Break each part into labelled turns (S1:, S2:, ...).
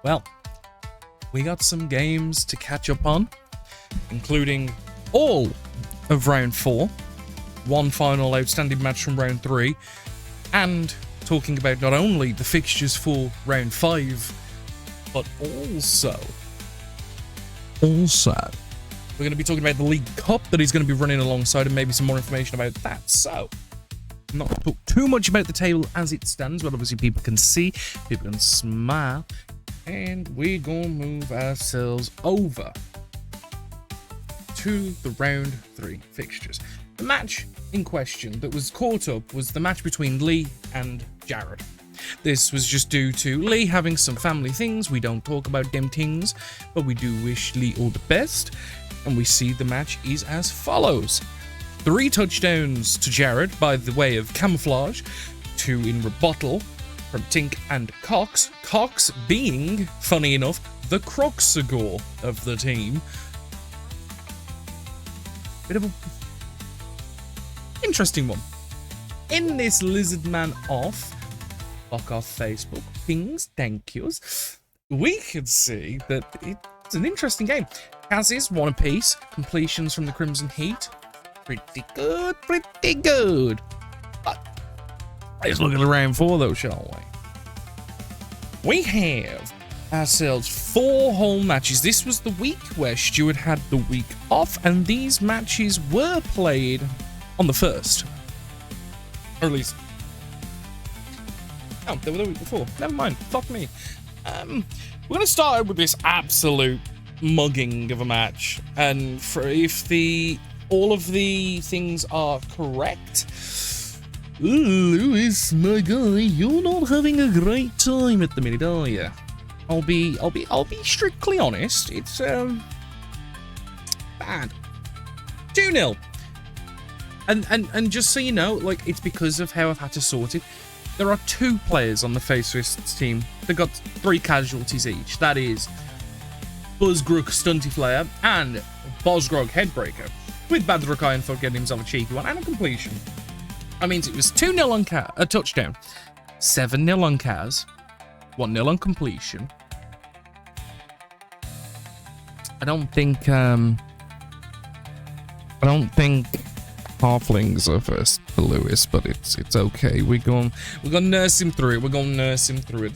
S1: Well, we got some games to catch up on, including all of round 4, one final outstanding match from round 3, and talking about not only the fixtures for round 5, but also we're going to be talking about the League Cup that he's going to be running alongside, and maybe some more information about that. So, I'm not going to talk too much about the table as it stands, but obviously people can see, people can smile, and we're going to move ourselves over to the round 3 fixtures. The match in question that was caught up was the match between Lee and Jared. This was just due to Lee having some family things. We don't talk about them things, but we do wish Lee all the best. And we see the match is as follows. 3 touchdowns to Jared by the way of camouflage, 2 in rebuttal from Tink and Cox. Cox being, funny enough, the Croxagore of the team. Bit of a interesting one. In this Lizard Man off, fuck off Facebook, pings, thank yous, we could see that it's an interesting game. Kaz's 1 apiece, completions from the Crimson Heat. Pretty good, pretty good. But let's look at the round 4 though, shall we? We have ourselves 4 home matches. This was the week where Stuart had the week off, and these matches were played on the 1st. Or at least... oh, they were the week before. Never mind. Fuck me. We're going to start with this absolute mugging of a match. And if all of the things are correct... Lewis, my guy, you're not having a great time at the minute, are you? I'll be strictly honest. It's bad. 2-0. And just so you know, like, it's because of how I've had to sort it. There are 2 players on the Faceless team that got 3 casualties each. That is Buzzgrug Stunty Flare and Bozgrog Headbreaker, with Badrukai and Thug getting himself a cheeky one and a completion. That means it was 2-0 on a touchdown, 7-0 on Kaz, 1-0 on completion. I don't think Halflings are first for Lewis, but it's okay. We're gonna nurse him through it. We're gonna nurse him through it.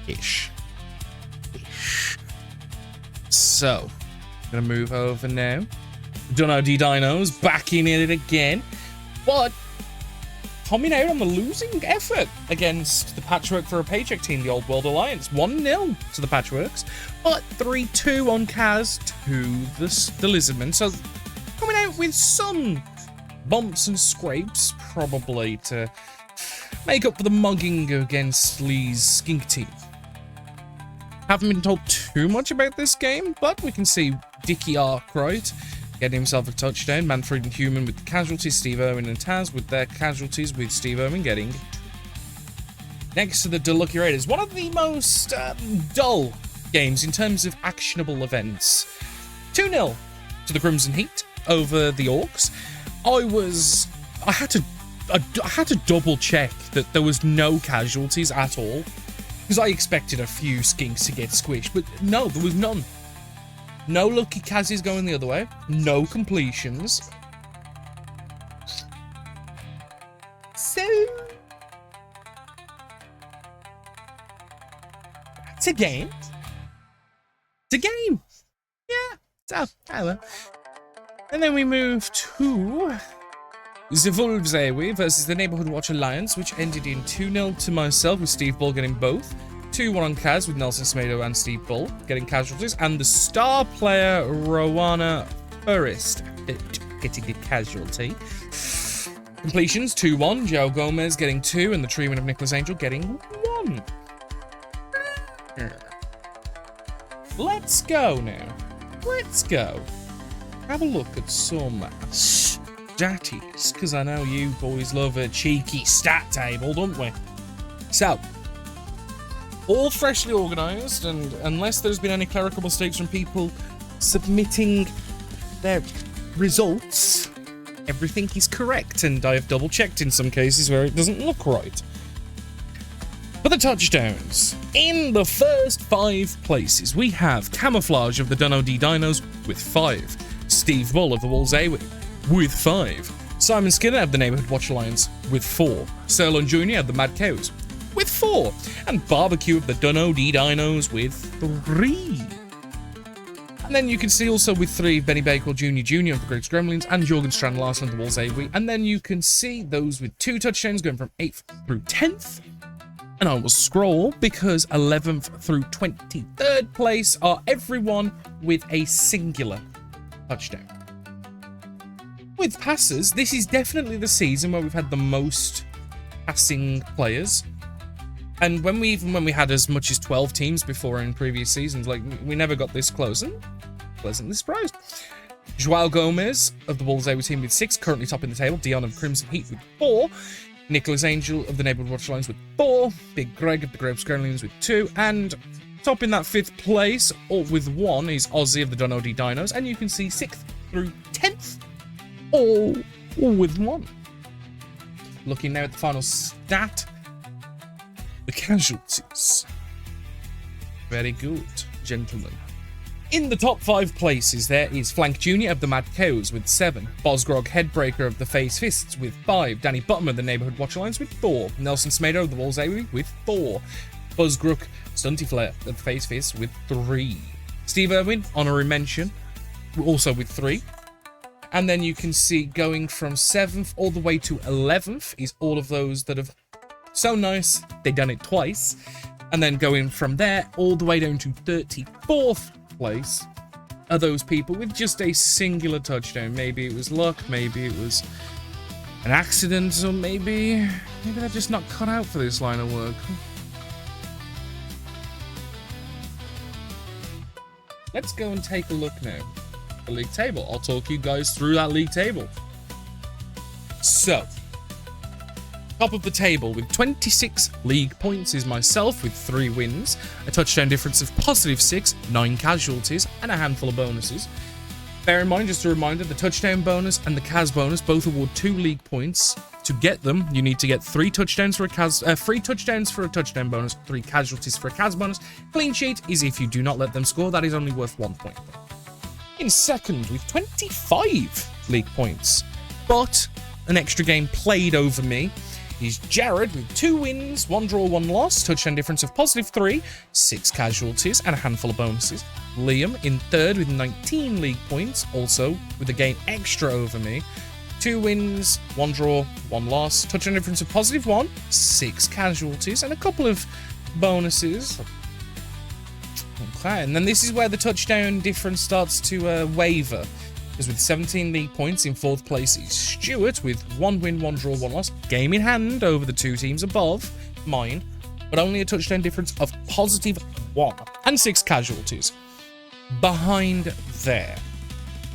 S1: Ish. So, gonna move over now. Dunno D Dinos back in it again, but coming out on the losing effort against the Patchwork for a Paycheck team, the Old World Alliance. 1-0 to the Patchworks, but 3-2 on Kaz to the Lizardmen. So coming out with some bumps and scrapes, probably to make up for the mugging against Lee's skink team. Haven't been told too much about this game, but we can see Dickie Arkwright getting himself a touchdown. Manfred and Human with the casualties, Steve Irwin and Taz with their casualties, with Steve Irwin getting next to the Delucky Raiders. One of the most dull games in terms of actionable events. 2-0 to the Crimson Heat over the Orcs. I had to double check that there was no casualties at all, because I expected a few skinks to get squished, but no, there was none. No lucky Kazis going the other way. No completions. So it's a game. It's a game. Yeah. So, well. And then we move to the Wolves Airway versus the Neighborhood Watch Alliance, which ended in 2-0 to myself, with Steve Bull getting both. 2-1 on Kaz, with Nelson Smedo and Steve Bull getting casualties, and the star player Rowana Forrest getting a casualty. Completions 2-1, Joe Gomez getting 2, and the treatment of Nicholas Angel getting 1. Let's go now. Let's go. Have a look at some statties, because I know you boys love a cheeky stat table, don't we? So, all freshly organised, and unless there's been any clerical mistakes from people submitting their results, everything is correct, and I have double checked in some cases where it doesn't look right. For the touchdowns, in the first 5 places, we have Camouflage of the Dunno D Dinos with 5, Steve Bull of the Wolves A with 5, Simon Skinner of the Neighborhood Watch Alliance with 4, Sirloin Jr. of the Mad Cows with 4, and Barbecue of the Dunno D Dinos with 3. And then you can see also with 3, Benny Bakewell Jr. of the Greg's Gremlins and Jorgen Strand Larsen of the Wolves A. And then you can see those with 2 touchdowns going from 8th through 10th. And I will scroll because 11th through 23rd place are everyone with a singular touchdown. With passes, this is definitely the season where we've had the most passing players. And when we had as much as 12 teams before in previous seasons, like, we never got this close, and pleasantly surprised. Joao Gomez of the Wolves A team with 6, currently topping the table. Dion of Crimson Heat with 4. Nicholas Angel of the Neighborhood Watch Alliance with 4. Big Greg of the Greg's Gremlins with 2. And topping that 5th place, or with 1, is Ozzy of the Dunno D Dinos. And you can see 6th through 10th, all with 1. Looking now at the final stat. The casualties. Very good, gentlemen. In the top 5 places, there is Flank Jr. of the Mad Cows with 7, Bosgrog Headbreaker of the Face Fists with 5, Danny Button of the Neighborhood Watch Alliance with 4, Nelson Smedo of the Wolves A with 4, Buzzgrook Stunty Flare of the Face Fists with 3, Steve Irwin, honorary mention, also with 3. And then you can see going from 7th all the way to 11th is all of those that have so nice, they done it twice. And then going from there all the way down to 34th place are those people with just a singular touchdown. Maybe it was luck, maybe it was an accident, or maybe they're just not cut out for this line of work. Let's go and take a look now at the league table. I'll talk you guys through that league table. So, top of the table with 26 league points is myself with 3 wins, a touchdown difference of +6, 9 casualties, and a handful of bonuses. Bear in mind, just a reminder, the touchdown bonus and the Cas bonus both award 2 league points. To get them, you need to get 3 touchdowns for a Cas, 3 touchdowns for a touchdown bonus, 3 casualties for a Cas bonus. Clean sheet is if you do not let them score, that is only worth 1 point. In second with 25 league points, but an extra game played over me, is Jared with 2 wins, 1 draw, 1 loss, touchdown difference of +3, 6 casualties, and a handful of bonuses. Liam in third with 19 league points, also with a game extra over me. 2 wins, 1 draw, 1 loss, touchdown difference of +1, 6 casualties, and a couple of bonuses. Okay, and then this is where the touchdown difference starts to waver. Because with 17 league points in 4th place is Stuart with 1 win, 1 draw, 1 loss. Game in hand over the 2 teams above mine, but only a touchdown difference of +1 and 6 casualties. Behind there,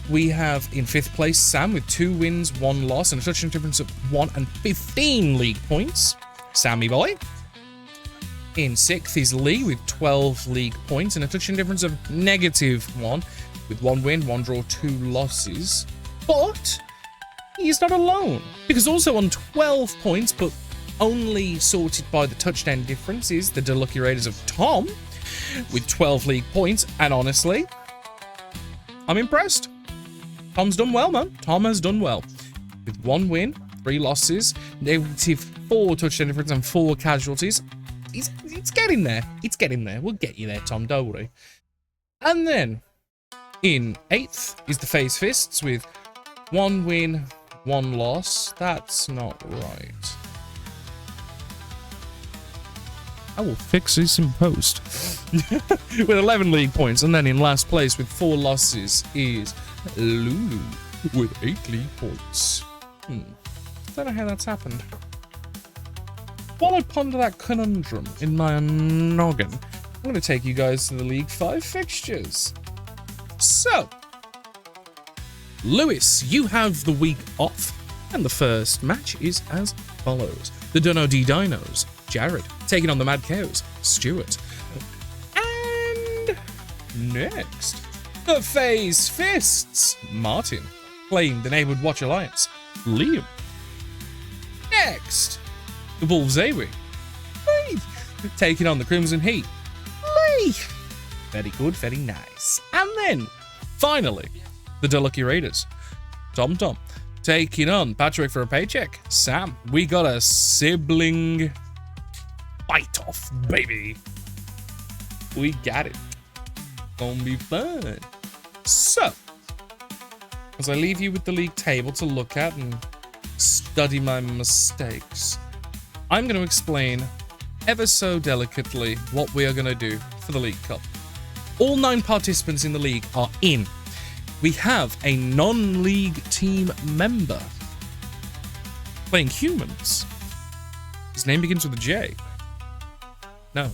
S1: we have in 5th place Sam with 2 wins, 1 loss, and a touchdown difference of 1 and 15 league points. Sammy boy. In 6th is Lee with 12 league points and a touchdown difference of -1. With 1 win, 1 draw, 2 losses. But he's not alone, because also on 12 points, but only sorted by the touchdown difference, is the Delucky Raiders of Tom with 12 league points. And honestly, I'm impressed. Tom's done well, man. Tom has done well. With 1 win, 3 losses, -4 touchdown difference, and 4 casualties. It's getting there. It's getting there. We'll get you there, Tom. Don't worry. And then in 8th is the Face Fists with 1 win, 1 loss. That's not right. I will fix this in post. With 11 league points. And then in last place with 4 losses is Lulu with 8 league points. Don't know how that's happened. While I ponder that conundrum in my noggin, I'm going to take you guys to the League 5 fixtures. So, Lewis, you have the week off, and the first match is as follows. The Dunno D Dinos, Jared, taking on the Mad Cows, Stuart. And next, the Face Fists, Martin, playing the Neighborhood Watch Alliance, Liam. Next, the Wolves A-Wing, taking on the Crimson Heat. Very good, very nice. And then, finally, the Delucky Raiders. Tom Tom taking on Patrick for a paycheck. Sam, we got a sibling fight-off, baby. We got it. Gonna be fun. So, as I leave you with the league table to look at and study my mistakes, I'm going to explain ever so delicately what we are going to do for the League Cup. All 9 participants in the league are in. We have a non-league team member playing humans. His name begins with a J. No.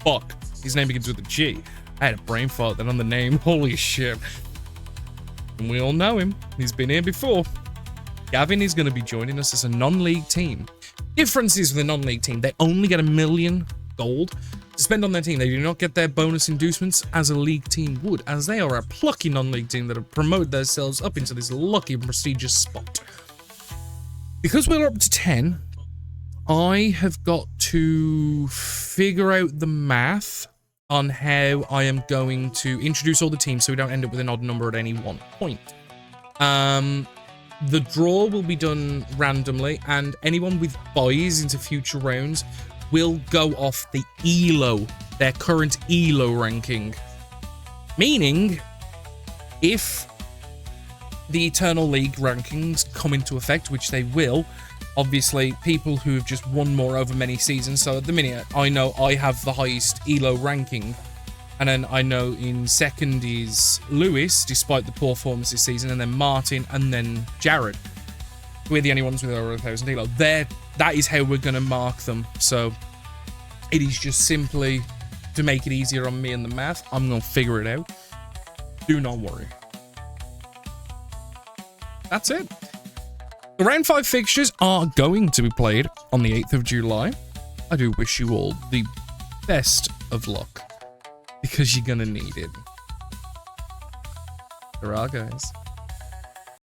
S1: Fuck. His name begins with a G. I had a brain fart then on the name. Holy shit. And we all know him. He's been here before. Gavin is going to be joining us as a non-league team. Differences with a non-league team. They only get 1 million gold to spend on their team. They do not get their bonus inducements as a league team would, as they are a plucky non-league team that have promoted themselves up into this lucky and prestigious spot. Because we're up to 10, I have got to figure out the math on how I am going to introduce all the teams so we don't end up with an odd number at any one point. The draw will be done randomly, and anyone with buys into future rounds will go off the ELO, their current ELO ranking. Meaning, if the Eternal League rankings come into effect, which they will, obviously, people who have just won more over many seasons. So at the minute, I know I have the highest ELO ranking. And then I know in second is Lewis, despite the poor performance this season. And then Martin, and then Jared. We're the only ones with over 1,000 ELO. That is how we're going to mark them. So it is just simply to make it easier on me and the math. I'm going to figure it out. Do not worry. That's it. The round 5 fixtures are going to be played on the 8th of July. I do wish you all the best of luck, because you're going to need it. Hurrah, guys.